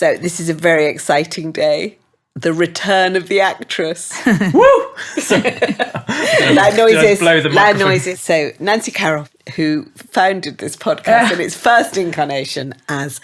So this is a very exciting day. The return of the actress. Woo! Loud noises. Blow the Loud microphone. noises. So Nancy Carroll, who founded this podcast in its first incarnation as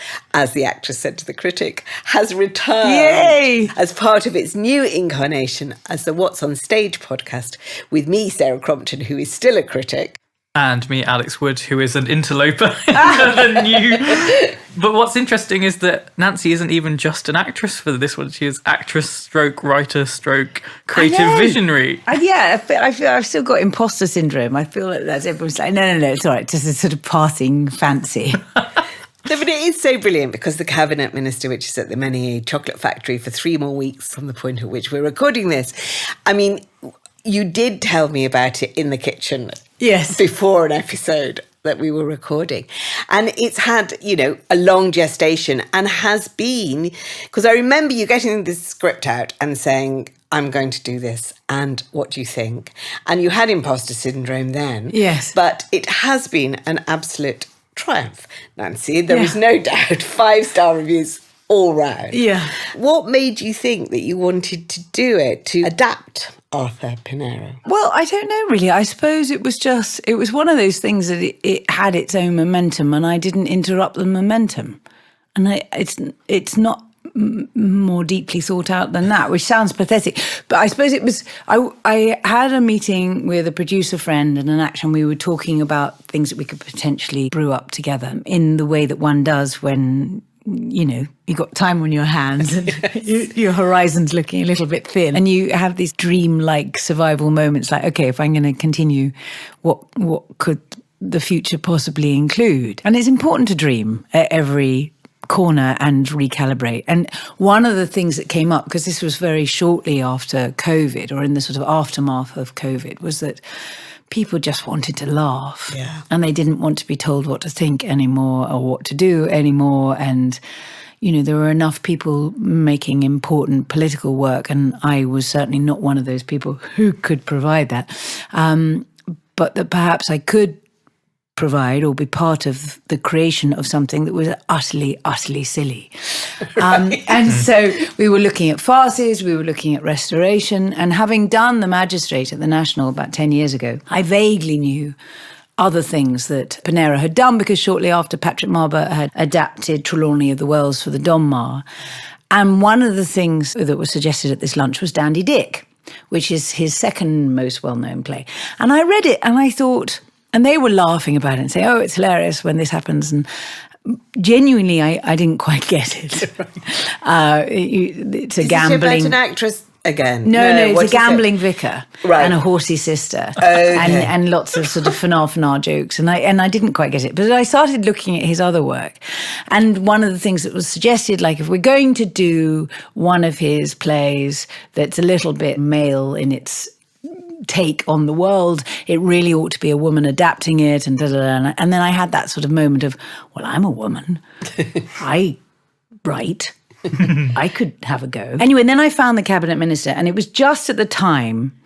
the actress said to the Critic, has returned Yay! as part of its new incarnation as the WhatsOnStage podcast with me, Sarah Crompton, who is still a critic. And me, Alex Wood, who is an interloper into the new. But what's interesting is that Nancy isn't even just an actress for this one. She is actress, stroke writer, stroke creative visionary. I feel I've still got imposter syndrome. I feel like that's everyone's like, no, it's all right. Just a sort of passing fancy. No, but it is so brilliant because the cabinet minister, which is at the Menier Chocolate Factory for 3 more weeks from the point at which we're recording this. I mean, you did tell me about it in the kitchen. Yes. Before an episode that we were recording. And it's had, a long gestation and has been, because I remember you getting this script out and saying, I'm going to do this. And what do you think? And you had imposter syndrome then. Yes. But it has been an absolute triumph, Nancy. There is no doubt. 5-star reviews all round. Yeah. What made you think that you wanted to do it, to adapt Arthur Pinero? Well, I don't know really. I suppose it was one of those things that it had its own momentum and I didn't interrupt the momentum. And it's not more deeply thought out than that, which sounds pathetic. But I suppose it was, I had a meeting with a producer friend and an actor, and we were talking about things that we could potentially brew up together in the way that one does when you've got time on your hands and your horizon's looking a little bit thin. And you have these dream-like survival moments like, okay, if I'm going to continue, what could the future possibly include? And it's important to dream at every corner and recalibrate. And one of the things that came up, because this was very shortly after COVID or in the sort of aftermath of COVID, was that people just wanted to laugh. Yeah. And they didn't want to be told what to think anymore or what to do anymore. And, there were enough people making important political work, and I was certainly not one of those people who could provide that. But that perhaps I could provide or be part of the creation of something that was utterly, utterly silly. And so we were looking at farces, we were looking at restoration, and having done The Magistrate at the National about 10 years ago, I vaguely knew other things that Pinero had done because shortly after Patrick Marber had adapted Trelawney of the Wells for the Donmar. And one of the things that was suggested at this lunch was Dandy Dick, which is his second most well-known play. And I read it and I thought, and they were laughing about it and saying, oh, it's hilarious when this happens. And genuinely, I didn't quite get it. It's a gambling... Is it about an actress again? No, it's a gambling vicar and a horsey sister. Okay. And lots of sort of fanar jokes. And I didn't quite get it. But I started looking at his other work. And one of the things that was suggested, like if we're going to do one of his plays that's a little bit male in its take on the world, it really ought to be a woman adapting it and and then I had that sort of moment of, well, I'm a woman. I write. I could have a go. Anyway, and then I found the cabinet minister, and it was just at the time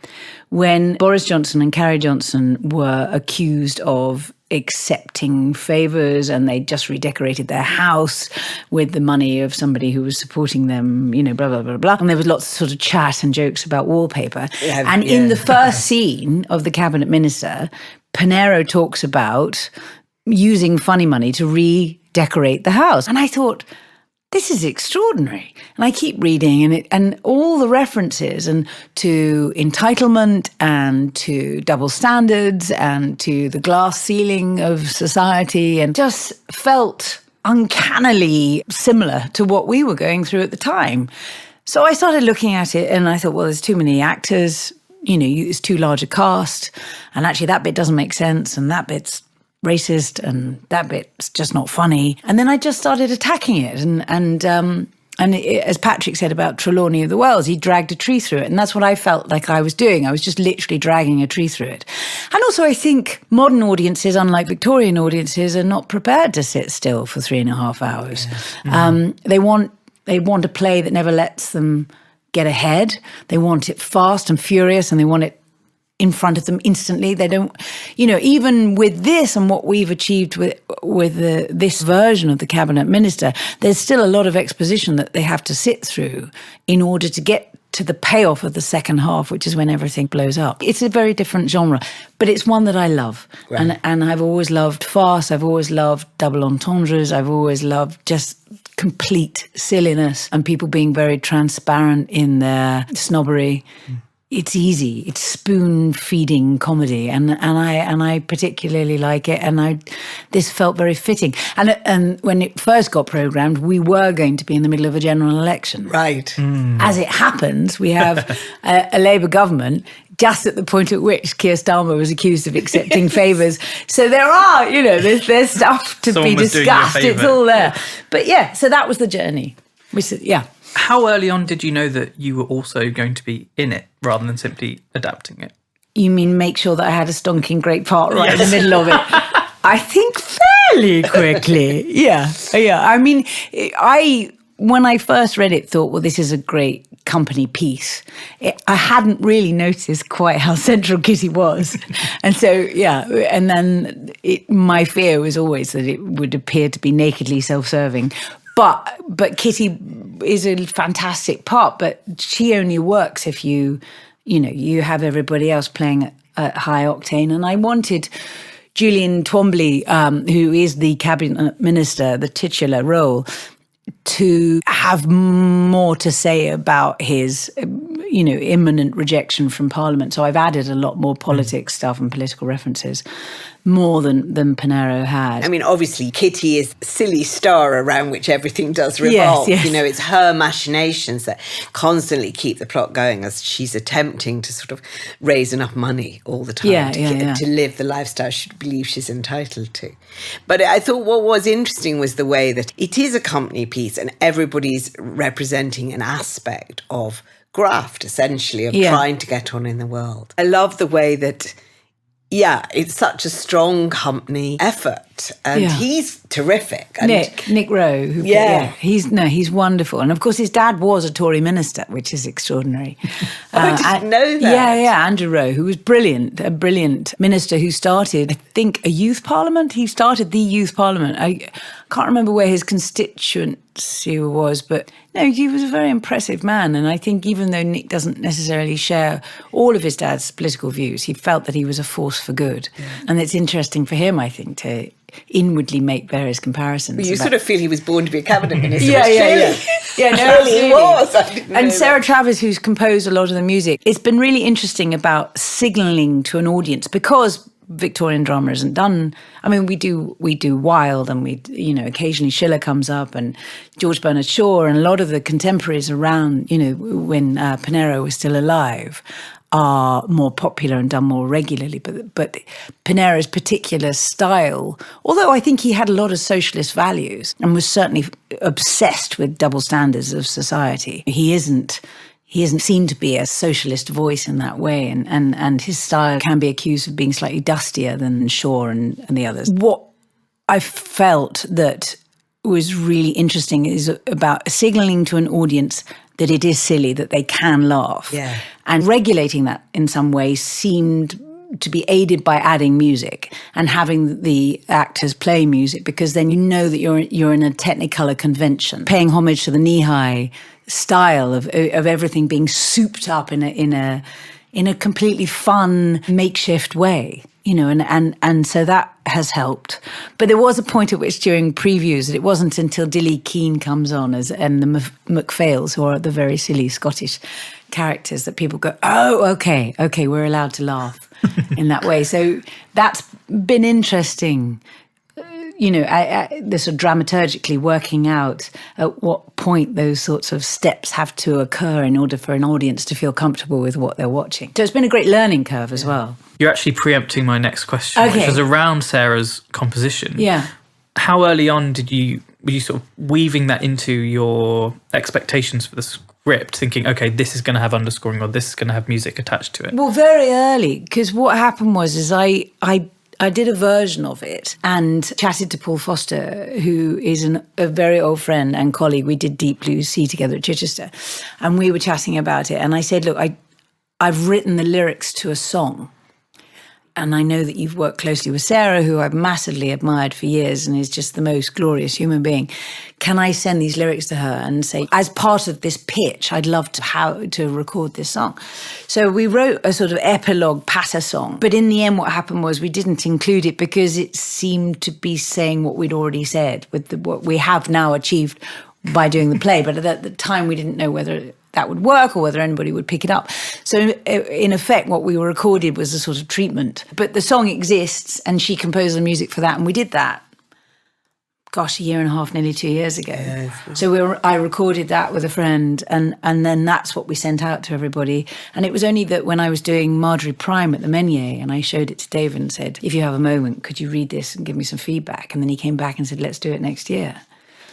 when Boris Johnson and Carrie Johnson were accused of accepting favours, and they just redecorated their house with the money of somebody who was supporting them, blah, blah, blah, blah. And there was lots of sort of chat and jokes about wallpaper. In the first scene of the cabinet minister, Pinero talks about using funny money to redecorate the house. And I thought, this is extraordinary. And I keep reading and all the references and to entitlement and to double standards and to the glass ceiling of society, and just felt uncannily similar to what we were going through at the time. So I started looking at it and I thought, well, there's too many actors, it's too large a cast, and actually that bit doesn't make sense and that bit's racist and that bit's just not funny. And then I just started attacking it. And as Patrick said about Trelawney of the Wells, he dragged a tree through it. And that's what I felt like I was doing. I was just literally dragging a tree through it. And also I think modern audiences, unlike Victorian audiences, are not prepared to sit still for 3.5 hours. Yeah. They want a play that never lets them get ahead. They want it fast and furious, and they want it in front of them instantly. They don't, even with this and what we've achieved with this version of the cabinet minister, there's still a lot of exposition that they have to sit through in order to get to the payoff of the second half, which is when everything blows up. It's a very different genre, but it's one that I love. Right. And I've always loved farce. I've always loved double entendres. I've always loved just complete silliness and people being very transparent in their snobbery. It's easy. It's spoon-feeding comedy, and I particularly like it. And this felt very fitting. And when it first got programmed, we were going to be in the middle of a general election. Right. As it happens, we have a Labour government just at the point at which Keir Starmer was accused of accepting favours. So there are, there's stuff to be discussed. It's all there. But yeah, so that was the journey. How early on did you know that you were also going to be in it rather than simply adapting it? You mean make sure that I had a stonking great part right in the middle of it? I think fairly quickly. Yeah. I mean, when I first read it, thought, well, this is a great company piece. I hadn't really noticed quite how central Kitty was. And so, and then my fear was always that it would appear to be nakedly self-serving. But Kitty is a fantastic part, but she only works if you have everybody else playing at high octane. And I wanted Julian Twombly, who is the cabinet minister, the titular role, to have more to say about his, imminent rejection from Parliament. So I've added a lot more politics stuff and political references, more than Pinero had. I mean, obviously, Kitty is a silly star around which everything does revolve. Yes. It's her machinations that constantly keep the plot going as she's attempting to sort of raise enough money all the time to live the lifestyle she believes she's entitled to. But I thought what was interesting was the way that it is a company piece and everybody's representing an aspect of graft, essentially, of trying to get on in the world. I love the way that it's such a strong company effort, and he's terrific. And Nick Rowe, he's wonderful, and of course his dad was a Tory minister, which is extraordinary. I didn't know that. Andrew Rowe, who was a brilliant minister who started, I think, a youth parliament. He started the youth parliament. I can't remember where his constituency was, but no, he was a very impressive man. And I think even though Nick doesn't necessarily share all of his dad's political views, he felt that he was a force for good. Yeah. And it's interesting for him, I think, to inwardly make various comparisons. Well, you sort of feel he was born to be a cabinet minister. Yeah, Surely he was. And Sarah Travis, who's composed a lot of the music, it's been really interesting about signalling to an audience, because Victorian drama isn't done. I mean, we do Wilde, and occasionally Schiller comes up, and George Bernard Shaw, and a lot of the contemporaries around, when Pinero was still alive, are more popular and done more regularly. But Pinero's particular style, although I think he had a lot of socialist values and was certainly obsessed with double standards of society, he isn't seen to be a socialist voice in that way, and his style can be accused of being slightly dustier than Shaw and the others. What I felt that was really interesting is about signalling to an audience that it is silly, that they can laugh. Yeah. And regulating that in some way seemed to be aided by adding music and having the actors play music, because then you know that you're in a Technicolor convention, paying homage to the knee-high style of everything being souped up in a completely fun, makeshift way, and so that has helped. But there was a point at which during previews that it wasn't until Dilly Keane comes on and the McPhails, who are the very silly Scottish characters, that people go, oh, okay, we're allowed to laugh in that way. So that's been interesting. The sort of dramaturgically working out at what point those sorts of steps have to occur in order for an audience to feel comfortable with what they're watching. So it's been a great learning curve as well. You're actually preempting my next question, which was around Sarah's composition. Yeah. How early on were you sort of weaving that into your expectations for the script, thinking, okay, this is going to have underscoring, or this is going to have music attached to it? Well, very early, because what happened was I did a version of it and chatted to Paul Foster, who is a very old friend and colleague. We did Deep Blue Sea together at Chichester, and we were chatting about it. And I said, look, I've written the lyrics to a song. And I know that you've worked closely with Sarah, who I've massively admired for years and is just the most glorious human being. Can I send these lyrics to her and say, as part of this pitch, I'd love to record this song? So we wrote a sort of epilogue patter song. But in the end, what happened was we didn't include it because it seemed to be saying what we'd already said with what we have now achieved by doing the play. But at the time, we didn't know whether that would work or whether anybody would pick it up. So in effect, what we recorded was a sort of treatment. But the song exists and she composed the music for that. And we did that, gosh, a year and a half, nearly 2 years ago. Yes. So I recorded that with a friend and then that's what we sent out to everybody. And it was only that when I was doing Marjorie Prime at the Menier and I showed it to David and said, if you have a moment, could you read this and give me some feedback? And then he came back and said, let's do it next year.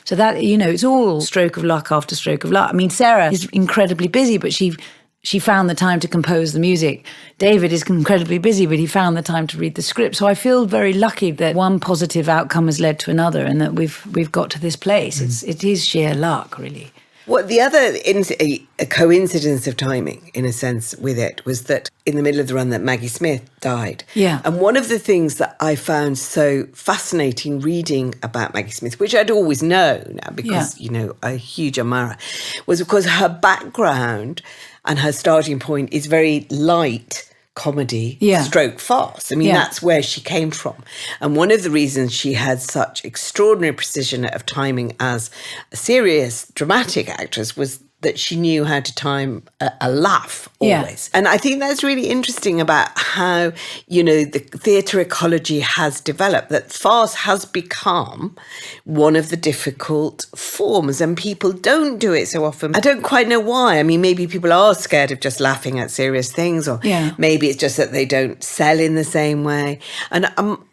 So that, it's all stroke of luck after stroke of luck. I mean, Sarah is incredibly busy, but she found the time to compose the music. David is incredibly busy, but he found the time to read the script. So I feel very lucky that one positive outcome has led to another and that we've got to this place. It is sheer luck, really. Well, the other a coincidence of timing, in a sense, with it was that in the middle of the run that Maggie Smith died. Yeah. And one of the things that I found so fascinating reading about Maggie Smith, which I'd always known because, a huge admirer, was of course her background and her starting point is very light comedy stroke farce. I mean, that's where she came from. And one of the reasons she had such extraordinary precision of timing as a serious dramatic actress was that she knew how to time a laugh always. And I think that's really interesting about how, the theatre ecology has developed, that farce has become one of the difficult forms and people don't do it so often. I don't quite know why. I mean, maybe people are scared of just laughing at serious things or maybe it's just that they don't sell in the same way. And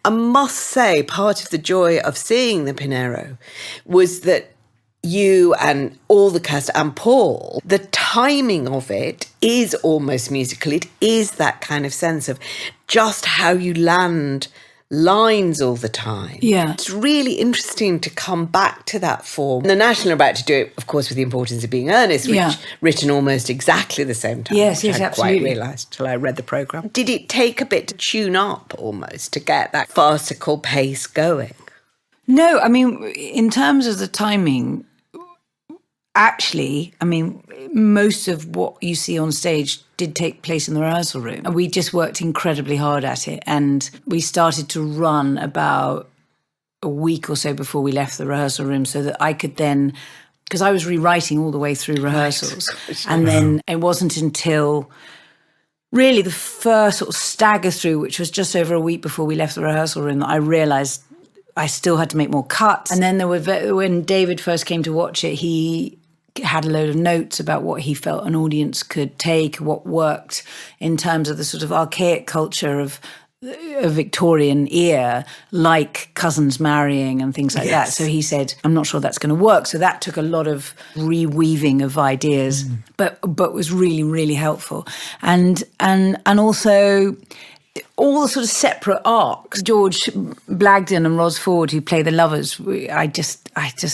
I must say, part of the joy of seeing the Pinero was that you and all the cast and Paul, the timing of it is almost musical. It is that kind of sense of just how you land lines all the time. Yeah. It's really interesting to come back to that form. The National are about to do it, of course, with The Importance of Being Earnest, which written almost exactly the same time. Yes, which I absolutely. quite realised till I read the programme. Did it take a bit to tune up almost to get that farcical pace going? No, I mean, in terms of the timing, actually, I mean, most of what you see on stage did take place in the rehearsal room. And we just worked incredibly hard at it. And we started to run about a week or so before we left the rehearsal room so that I could then, because I was rewriting all the way through rehearsals. And then it wasn't until really the first sort of stagger through, which was just over a week before we left the rehearsal room, that I realised I still had to make more cuts. And then when David first came to watch it, he had a load of notes about what he felt an audience could take, what worked in terms of the sort of archaic culture of a Victorian ear, like cousins marrying and things like that. So he said, I'm not sure that's going to work. So that took a lot of reweaving of ideas, but was really, really helpful. And also all the sort of separate arcs. George Blagden and Ros Ford, who play the lovers, I just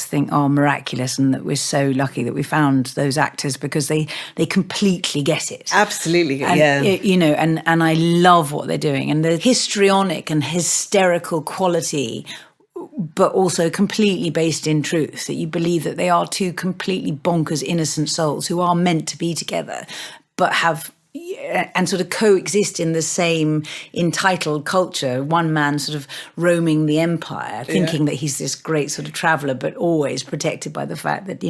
think are miraculous, and that we're so lucky that we found those actors because they completely get it. Absolutely, and and I love what they're doing, and the histrionic and hysterical quality, but also completely based in truth, that you believe that they are two completely bonkers, innocent souls who are meant to be together, but have and sort of coexist in the same entitled culture. One man sort of roaming the empire, thinking that he's this great sort of traveller, but always protected by the fact that,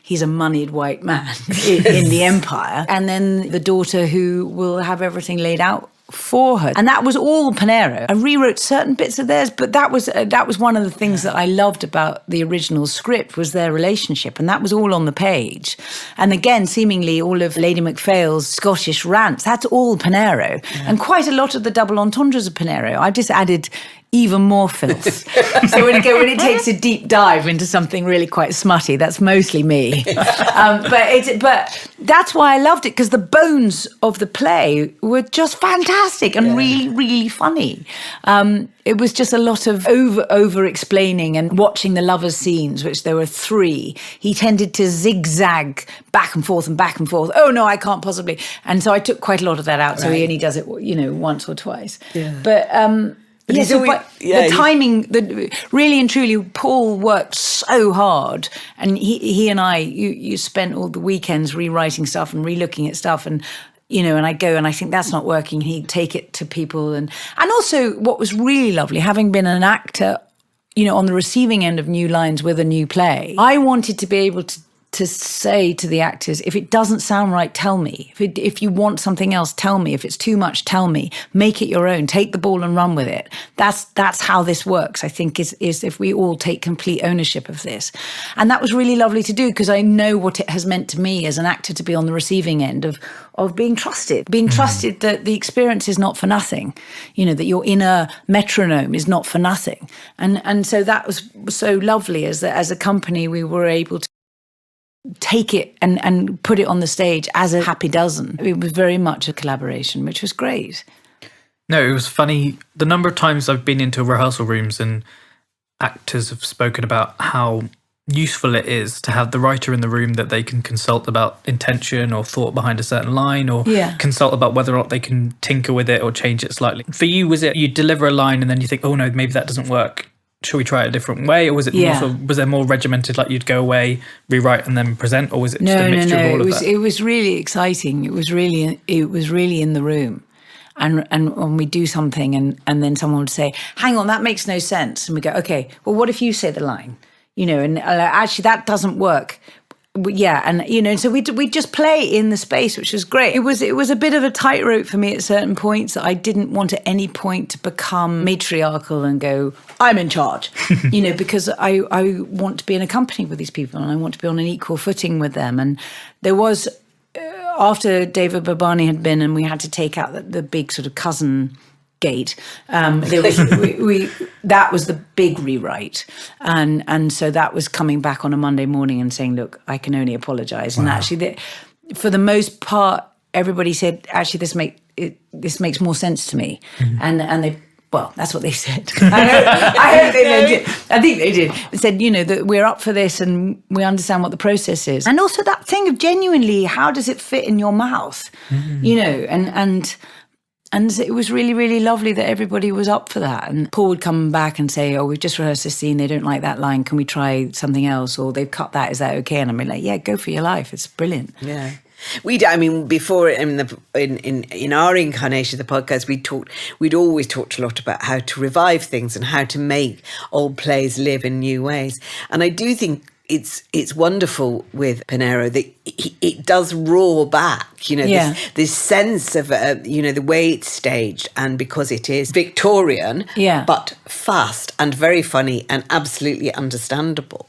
he's a moneyed white man in the empire. And then the daughter who will have everything laid out for her. And that was all Pinero. I rewrote certain bits of theirs, but that was one of the things that I loved about the original script was their relationship, and that was all on the page. And again, seemingly all of Lady Macphail's Scottish rants, that's all Pinero. And quite a lot of the double entendres of Pinero. I've just added even more filth. So when it takes a deep dive into something really quite smutty, that's mostly me. But that's why I loved it, because the bones of the play were just fantastic and really, really funny. It was just a lot of over explaining and watching the lovers' scenes, which there were 3. He tended to zigzag back and forth and back and forth. Oh no, I can't possibly. And so I took quite a lot of that out. So he only does it, once or twice. Yeah. But the timing, really and truly, Paul worked so hard, and he and I, you spent all the weekends rewriting stuff and relooking at stuff, and and I go and I think that's not working. He'd take it to people, and also what was really lovely, having been an actor, on the receiving end of new lines with a new play, I wanted to be able to say to the actors, if it doesn't sound right, tell me. If you want something else, tell me. If it's too much, tell me. Make it your own. Take the ball and run with it. That's how this works, I think, is if we all take complete ownership of this. And that was really lovely to do, because I know what it has meant to me as an actor to be on the receiving end of being trusted. Being trusted that the experience is not for nothing. That your inner metronome is not for nothing. And so that was so lovely as a company, we were able to take it and put it on the stage as a happy dozen. It was very much a collaboration, which was great. No, it was funny. The number of times I've been into rehearsal rooms and actors have spoken about how useful it is to have the writer in the room that they can consult about intention or thought behind a certain line, or consult about whether or not they can tinker with it or change it slightly. For you, was it you deliver a line and then you think, oh no, maybe that doesn't work, should we try it a different way? Or was it was there more regimented, like you'd go away, rewrite and then present? Or was it just a mixture of all of that? It was really exciting. It was really in the room. And when we do something and then someone would say, hang on, that makes no sense. And we go, okay, well, what if you say the line? And actually that doesn't work. Yeah, and so we just play in the space, which was great. It was a bit of a tightrope for me at certain points. That I didn't want at any point to become matriarchal and go, I'm in charge, because I want to be in a company with these people and I want to be on an equal footing with them. And there was, after David Babani had been, and we had to take out the big sort of cousin gate. There was that was the big rewrite, and so that was coming back on a Monday morning and saying, "Look, I can only apologise." Wow. And actually, for the most part, everybody said, "Actually, this makes more sense to me," and they. Well, that's what they said. I hope they meant it. I think they did. They said, that we're up for this and we understand what the process is. And also that thing of genuinely, how does it fit in your mouth? And it was really, really lovely that everybody was up for that. And Paul would come back and say, oh, we've just rehearsed this scene. They don't like that line. Can we try something else? Or they've cut that. Is that okay? And I'm like, yeah, go for your life. It's brilliant. Yeah. Before in our incarnation of the podcast, we'd always talked a lot about how to revive things and how to make old plays live in new ways. And I do think it's wonderful with Pinero that it does roar back, this sense of, the way it's staged, and because it is Victorian, but fast and very funny and absolutely understandable.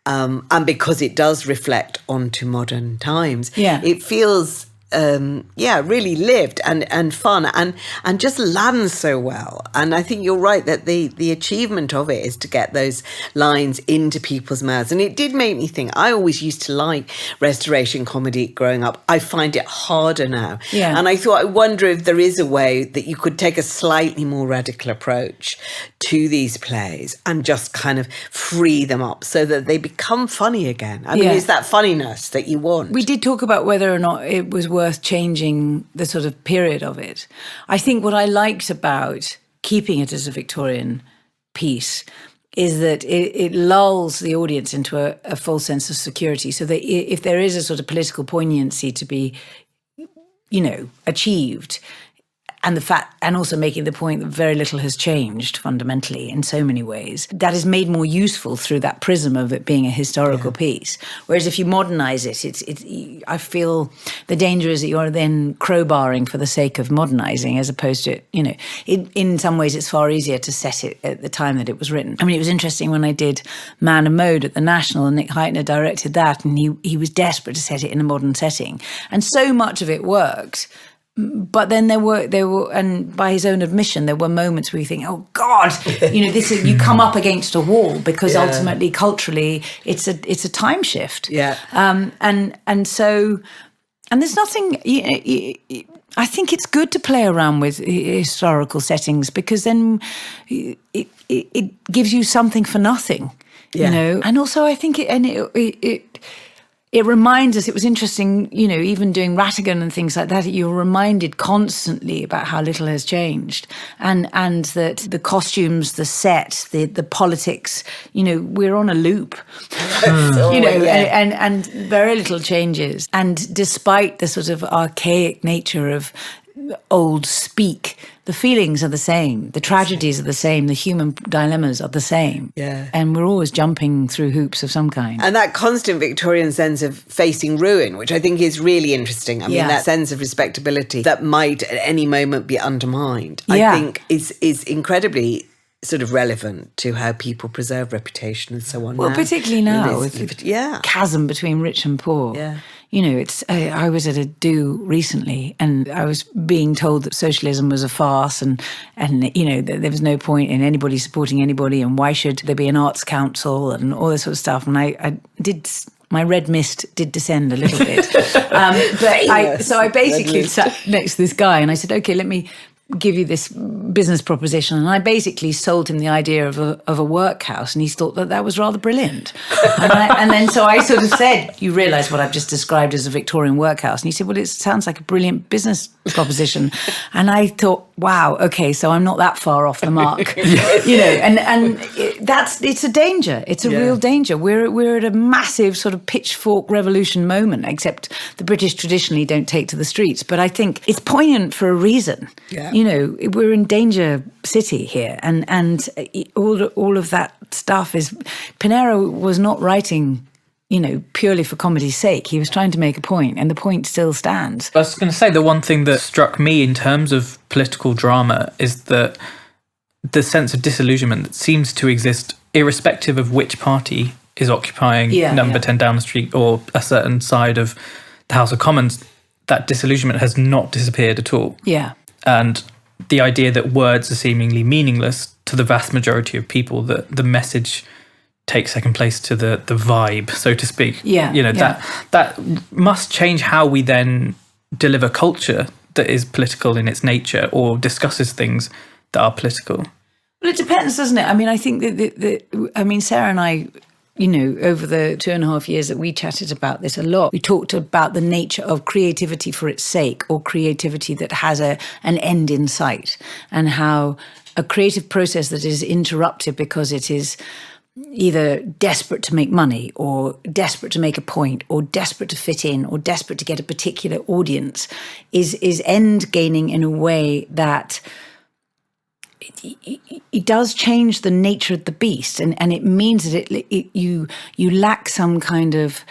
And because it does reflect onto modern times, it feels really lived and fun and just lands so well. And I think you're right that the achievement of it is to get those lines into people's mouths. And it did make me think, I always used to like restoration comedy growing up. I find it harder now. Yeah. And I thought, I wonder if there is a way that you could take a slightly more radical approach to these plays and just kind of free them up so that they become funny again. I mean, it's that funniness that you want. We did talk about whether or not it was worth changing the sort of period of it. I think what I liked about keeping it as a Victorian piece is that it lulls the audience into a full sense of security, so that if there is a sort of political poignancy to be, achieved, and also making the point that very little has changed fundamentally in so many ways, that is made more useful through that prism of it being a historical piece. Whereas if you modernize it, I feel the danger is that you're then crowbarring for the sake of modernizing, as opposed to, in some ways it's far easier to set it at the time that it was written. I mean, it was interesting when I did Man and Mode at the National, and Nick Heitner directed that, and he was desperate to set it in a modern setting. And so much of it worked, But then there were, and by his own admission, there were moments where you think, "Oh God, this is, you come up against a wall," because ultimately, culturally, it's a time shift. Yeah. And there's nothing. I think it's good to play around with historical settings, because then it gives you something for nothing. And also I think it reminds us, it was interesting, even doing Rattigan and things like that, you're reminded constantly about how little has changed, and that the costumes, the set, the politics, we're on a loop, and very little changes. And despite the sort of archaic nature of old speak, the feelings are the same, the tragedies are the same, the human dilemmas are the same. Yeah. And we're always jumping through hoops of some kind. And that constant Victorian sense of facing ruin, which I think is really interesting. I mean, that sense of respectability that might at any moment be undermined, I think is incredibly sort of relevant to how people preserve reputation and so on. Well, particularly now with the chasm between rich and poor. Yeah. I was at a do recently, and I was being told that socialism was a farce, and that there was no point in anybody supporting anybody, and why should there be an arts council and all this sort of stuff. And I did. My red mist did descend a little bit. So I basically sat next to this guy and I said, okay, let me give you this business proposition. And I basically sold him the idea of a workhouse, and he thought that was rather brilliant. And then so I sort of said, you realise what I've just described as a Victorian workhouse? And he said, well, it sounds like a brilliant business proposition. And I thought, wow, okay, so I'm not that far off the mark. It's a danger. It's a real danger. We're at a massive sort of pitchfork revolution moment, except the British traditionally don't take to the streets. But I think it's poignant for a reason. Yeah. We're in danger city here, and all of that stuff is. Pinero was not writing, purely for comedy's sake. He was trying to make a point, and the point still stands. I was going to say, the one thing that struck me in terms of political drama is that the sense of disillusionment that seems to exist irrespective of which party is occupying number 10 Downing Street or a certain side of the House of Commons. That disillusionment has not disappeared at all. Yeah. And the idea that words are seemingly meaningless to the vast majority of people, that the message takes second place to the vibe, so to speak. That must change how we then deliver culture that is political in its nature or discusses things that are political. Well, it depends, doesn't it? I mean, I think that Sarah and I, over the 2.5 years that we chatted about this a lot, we talked about the nature of creativity for its sake, or creativity that has an end in sight, and how a creative process that is interrupted because it is either desperate to make money, or desperate to make a point, or desperate to fit in, or desperate to get a particular audience is end gaining in a way that it does change the nature of the beast, and it means that you lack some kind of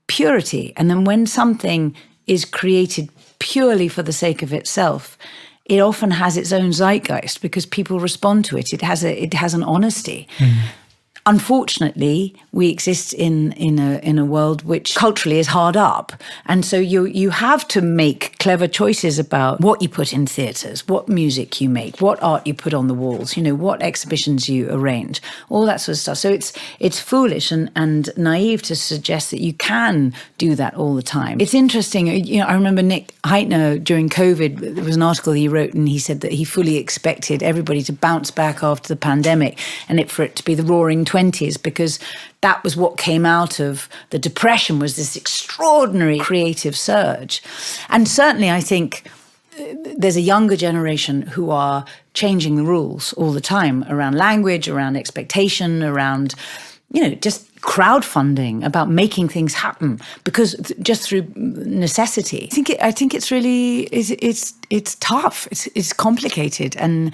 purity. And then when something is created purely for the sake of itself, it often has its own zeitgeist because people respond to it. It has an honesty. Mm. Unfortunately, we exist in a world which culturally is hard up, and so you have to make clever choices about what you put in theatres, what music you make, what art you put on the walls, what exhibitions you arrange, all that sort of stuff. So it's foolish and naive to suggest that you can do that all the time. It's interesting. I remember Nick Heitner during COVID. There was an article he wrote, and he said that he fully expected everybody to bounce back after the pandemic, and for it to be the Roaring '20s, because that was what came out of the Depression, was this extraordinary creative surge. And certainly I think there's a younger generation who are changing the rules all the time around language, around expectation, around, just crowdfunding, about making things happen, because just through necessity. I think it's really, it's tough, it's complicated, and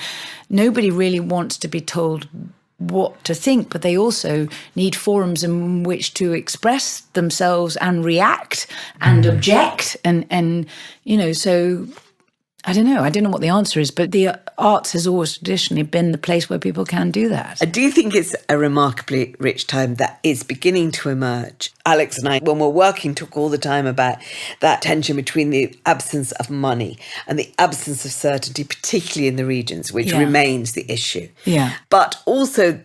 nobody really wants to be told what to think, but they also need forums in which to express themselves and react and object, and so I don't know what the answer is, but the arts has always traditionally been the place where people can do that. I do think it's a remarkably rich time that is beginning to emerge. Alex and I, when we're working, talk all the time about that tension between the absence of money and the absence of certainty, particularly in the regions, which remains the issue. Yeah. But also,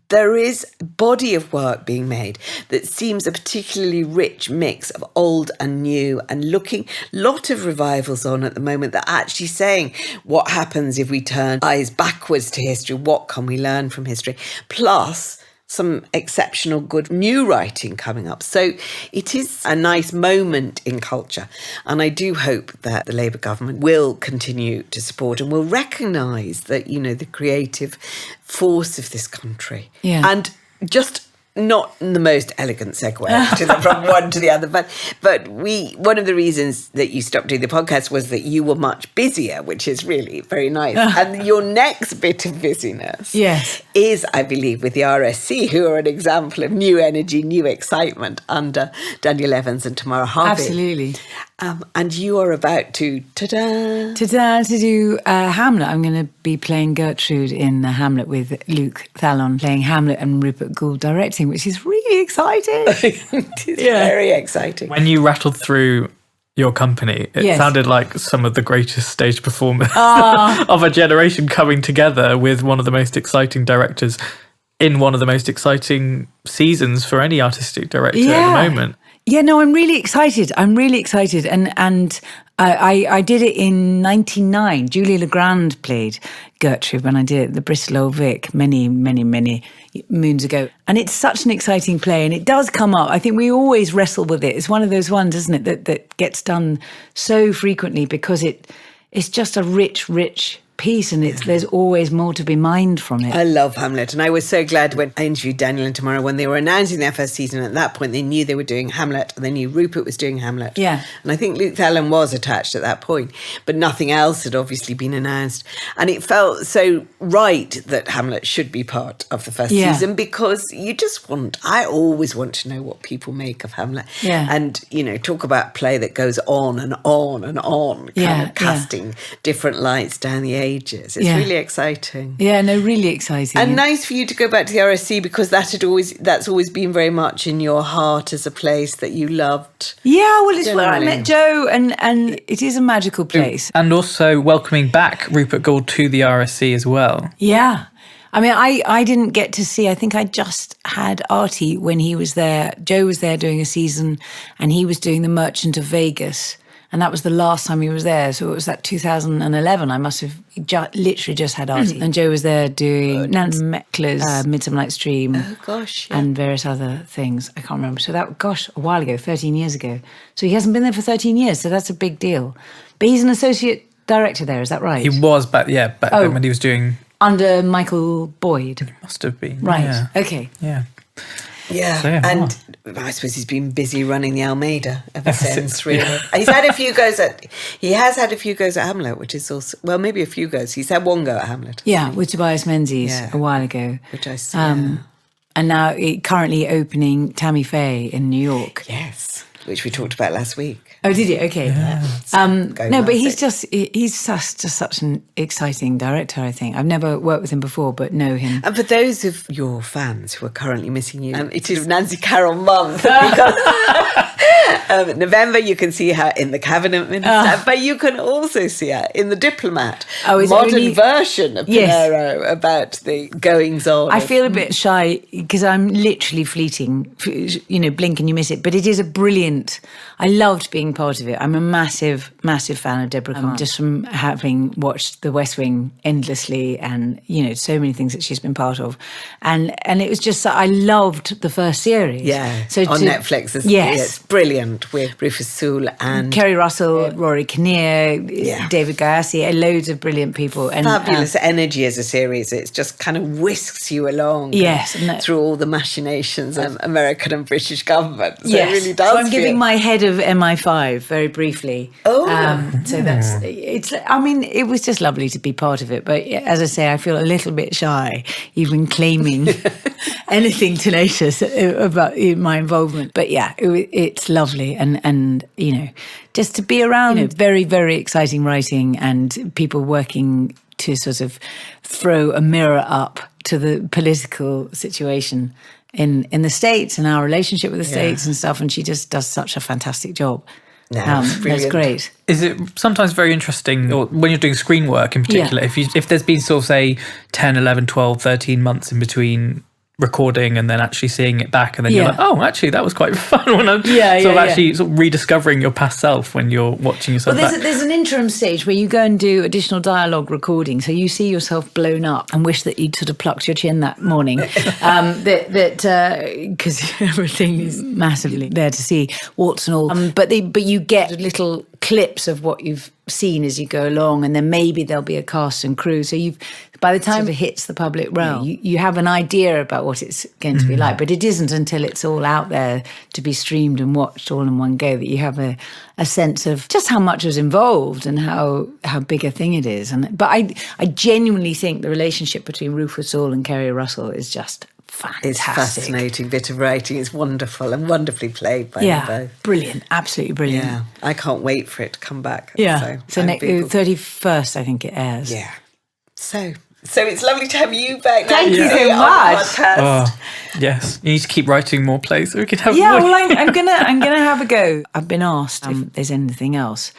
there is a body of work being made that seems a particularly rich mix of old and new, and looking lot of revivals on at the moment that are actually saying what happens if we turn eyes backwards to history, what can we learn from history, plus some exceptional good new writing coming up. So it is a nice moment in culture. And I do hope that the Labour government will continue to support and will recognise that, the creative force of this country. Yeah. And just not the most elegant segue from one to the other, but one of the reasons that you stopped doing the podcast was that you were much busier, which is really very nice. And your next bit of busyness is, I believe, with the RSC, who are an example of new energy, new excitement under Daniel Evans and Tamara Harvey. Absolutely. And you are about to, to do Hamlet. I'm going to be playing Gertrude in Hamlet with Luke Thallon playing Hamlet and Rupert Gould directing, which is really exciting. It is very exciting. When you rattled through your company, it sounded like some of the greatest stage performers of a generation coming together with one of the most exciting directors in one of the most exciting seasons for any artistic director at the moment. Yeah, no, I'm really excited. And I did it in 1999. Julie Legrand played Gertrude when I did it at the Bristol Old Vic many, many, many moons ago. And it's such an exciting play, and it does come up. I think we always wrestle with it. It's one of those ones, isn't it, that gets done so frequently because it's just a rich piece, and there's always more to be mined from it. I love Hamlet, and I was so glad when I interviewed Daniel and Tamara when they were announcing their first season. At that point, they knew they were doing Hamlet, and they knew Rupert was doing Hamlet. Yeah. And I think Luke Thallon was attached at that point, but nothing else had obviously been announced. And it felt so right that Hamlet should be part of the first season, because I always want to know what people make of Hamlet. Yeah. And, talk about play that goes on and on and on, kind of casting different lights down the ages. It's really exciting. Yeah, no, really exciting. And nice for you to go back to the RSC, because that's always been very much in your heart as a place that you loved. Yeah, well, it's where I met Joe, and it is a magical place. And also welcoming back Rupert Gould to the RSC as well. Yeah. I mean, I didn't get to see, I think I just had Artie when he was there. Joe was there doing a season, and he was doing The Merchant of Vegas. And that was the last time he was there. So it was that 2011. I must have literally just had Artie. And Joe was there doing Nancy Meckler's Midsummer Night's Dream. Oh, gosh. Yeah. And various other things. I can't remember. So that, a while ago, 13 years ago. So he hasn't been there for 13 years. So that's a big deal. But he's an associate director there. Is that right? He was back then when he was doing... Under Michael Boyd. Must have been. Right. Yeah. Okay. Yeah. Yeah, and I suppose he's been busy running the Almeida ever since, really. He has had a few goes at Hamlet, which is also, well, maybe a few goes. He's had one go at Hamlet. Yeah, with Tobias Menzies a while ago. Which I see. And now currently opening Tammy Faye in New York. Yes, which we talked about last week. Oh, did you? Okay. Yeah. No, but he's just such an exciting director, I think. I've never worked with him before, but know him. And for those of your fans who are currently missing you, it is Nancy Carroll month. Because November, you can see her in The Cabinet Minister, but you can also see her in The Diplomat, modern version of Pinero, about the goings-on. I feel a bit shy because I'm literally fleeting, blink and you miss it. But it is a brilliant... I loved being part of it. I'm a massive, massive fan of Deborah Kahn, just from having watched The West Wing endlessly and, so many things that she's been part of. And it was just, I loved the first series. Yeah, so on Netflix. It's brilliant with Rufus Sewell and... Kerry Russell, Rory Kinnear, David Gayassi, loads of brilliant people. And fabulous energy as a series. It just kind of whisks you along through all the machinations of American and British governments. So it really does. So I'm giving my head of MI5 very briefly. So it was just lovely to be part of it. But as I say, I feel a little bit shy even claiming anything tenacious about my involvement. But yeah, it it's lovely. And you know, just to be around very, very exciting writing and people working to sort of throw a mirror up to the political situation in the States and our relationship with the States and stuff. And she just does such a fantastic job. That's great. Is it sometimes very interesting, or when you're doing screen work in particular, if there's been sort of, say, 10, 11, 12, 13 months in between recording and then actually seeing it back, and then you're like, oh, actually that was quite fun, when I'm actually sort of rediscovering your past self when you're watching yourself back. There's an interim stage where you go and do additional dialogue recording, so you see yourself blown up and wish that you'd sort of plucked your chin that morning, because everything is massively there to see, warts and all, but you get little clips of what you've seen as you go along, and then maybe there'll be a cast and crew, so by the time it hits the public realm, you have an idea about what it's going to be like, but it isn't until it's all out there to be streamed and watched all in one go that you have a sense of just how much was involved and how big a thing it is. But I genuinely think the relationship between Rufus Hall and Kerry Russell is just fantastic. It's a fascinating bit of writing. It's wonderful and wonderfully played by them both. Brilliant, absolutely brilliant. Yeah, I can't wait for it to come back. Yeah, so next 31st, I think it airs. Yeah. So it's lovely to have you back. Thank you so much. Oh, yes, you need to keep writing more plays so we can have more. Yeah, well, I'm gonna have a go. I've been asked if there's anything else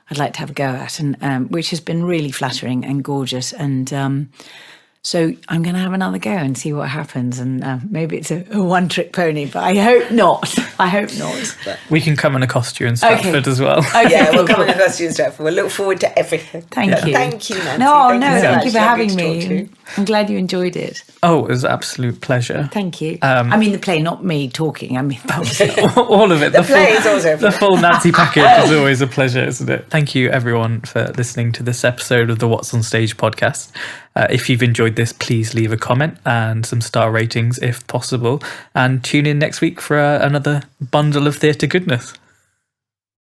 I'd like to have a go at, and which has been really flattering and gorgeous, and so I'm going to have another go and see what happens, and maybe it's a one-trick pony, but I hope not. We can come and accost you in Stratford as well. Okay, yeah, we'll come and accost you in Stratford. We'll look forward to everything. Thank you. Thank you, Nancy. Thank you for having me. I'm glad you enjoyed it. Oh, it was an absolute pleasure. Thank you. I mean the play, not me talking. I mean all of it. The play is also the full Nancy package is always a pleasure, isn't it? Thank you, everyone, for listening to this episode of the What's on Stage podcast. If you've enjoyed this, please leave a comment and some star ratings if possible. And tune in next week for another bundle of theatre goodness.